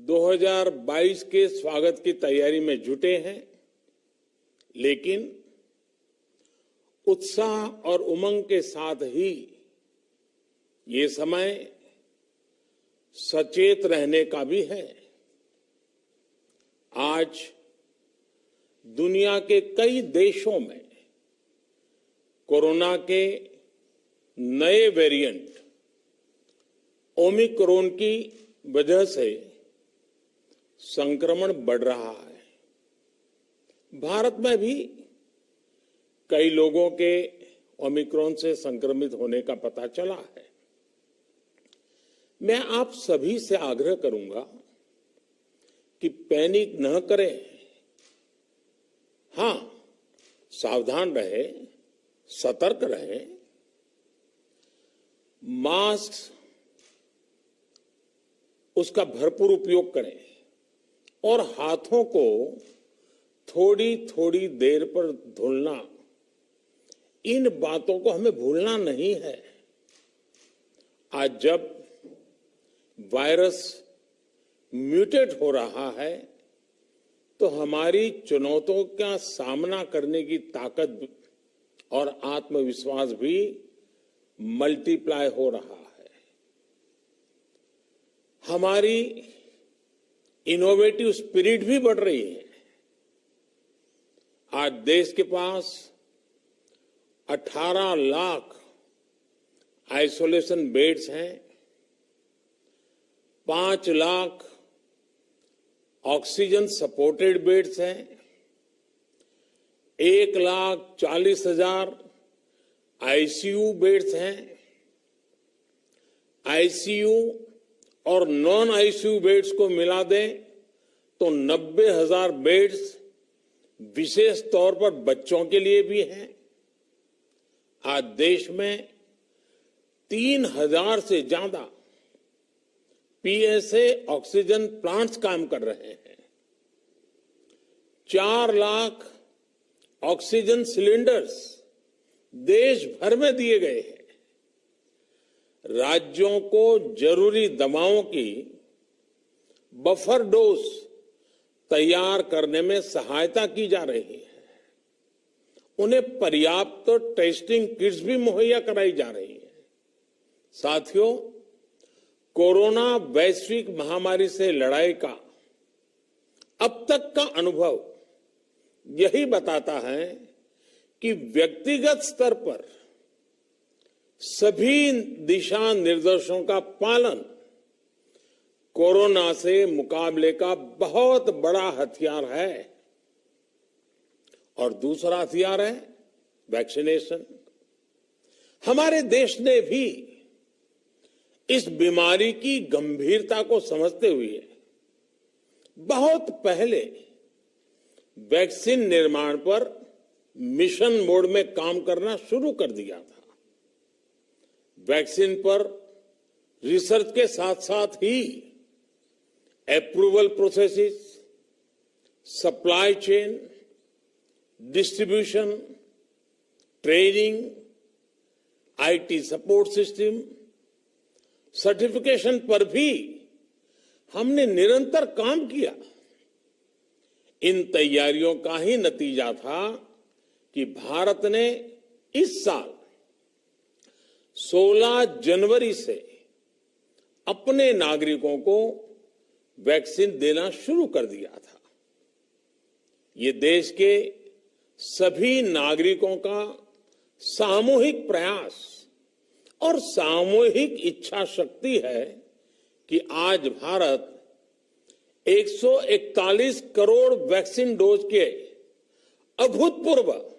2022 के स्वागत की तैयारी में जुटे हैं, लेकिन उत्साह और उमंग के साथ ही ये समय सचेत रहने का भी है। आज दुनिया के कई देशों में कोरोना के नए वेरिएंट ओमिक्रॉन की वजह से संक्रमण बढ़ रहा है। भारत में भी कई लोगों के ओमिक्रॉन से संक्रमित होने का पता चला है। मैं आप सभी से आग्रह करूंगा कि पैनिक न करें। हां, सावधान रहें, सतर्क रहें, मास्क उसका भरपूर उपयोग करें और हाथों को थोड़ी थोड़ी देर पर धुलना, इन बातों को हमें भूलना नहीं है। आज जब वायरस म्यूटेट हो रहा है तो हमारी चुनौतियों का सामना करने की ताकत और आत्मविश्वास भी मल्टीप्लाई हो रहा है। हमारी इनोवेटिव स्पिरिट भी बढ़ रही है। आज देश के पास 18 लाख आइसोलेशन बेड्स हैं, 5 लाख ऑक्सीजन सपोर्टेड बेड्स हैं, 1,40,000 आईसीयू बेड्स हैं। आईसीयू और नॉन आईसीयू बेड्स को मिला दें तो 90,000 बेड्स विशेष तौर पर बच्चों के लिए भी हैं। आज देश में 3,000 से ज्यादा पीएसए ऑक्सीजन प्लांट्स काम कर रहे हैं। 4 लाख ऑक्सीजन सिलेंडर्स देश भर में दिए गए हैं। राज्यों को जरूरी दवाओं की बफर डोज तैयार करने में सहायता की जा रही है। उन्हें पर्याप्त टेस्टिंग किट्स भी मुहैया कराई जा रही है। साथियों, कोरोना वैश्विक महामारी से लड़ाई का अब तक का अनुभव यही बताता है कि व्यक्तिगत स्तर पर सभी दिशा निर्देशों का पालन कोरोना से मुकाबले का बहुत बड़ा हथियार है। और दूसरा हथियार है वैक्सीनेशन। हमारे देश ने भी इस बीमारी की गंभीरता को समझते हुए बहुत पहले वैक्सीन निर्माण पर मिशन मोड में काम करना शुरू कर दिया था। वैक्सीन पर रिसर्च के साथ साथ ही approval processes, supply chain, distribution, training, IT support system, certification पर भी हमने निरंतर काम किया। इन तैयारियों का ही नतीजा था कि भारत ने इस साल 16 जनवरी से अपने नागरिकों को वैक्सीन देना शुरू कर दिया था। ये देश के सभी नागरिकों का सामूहिक प्रयास और सामूहिक इच्छा शक्ति है कि आज भारत 141 करोड़ वैक्सीन डोज के अभूतपूर्व और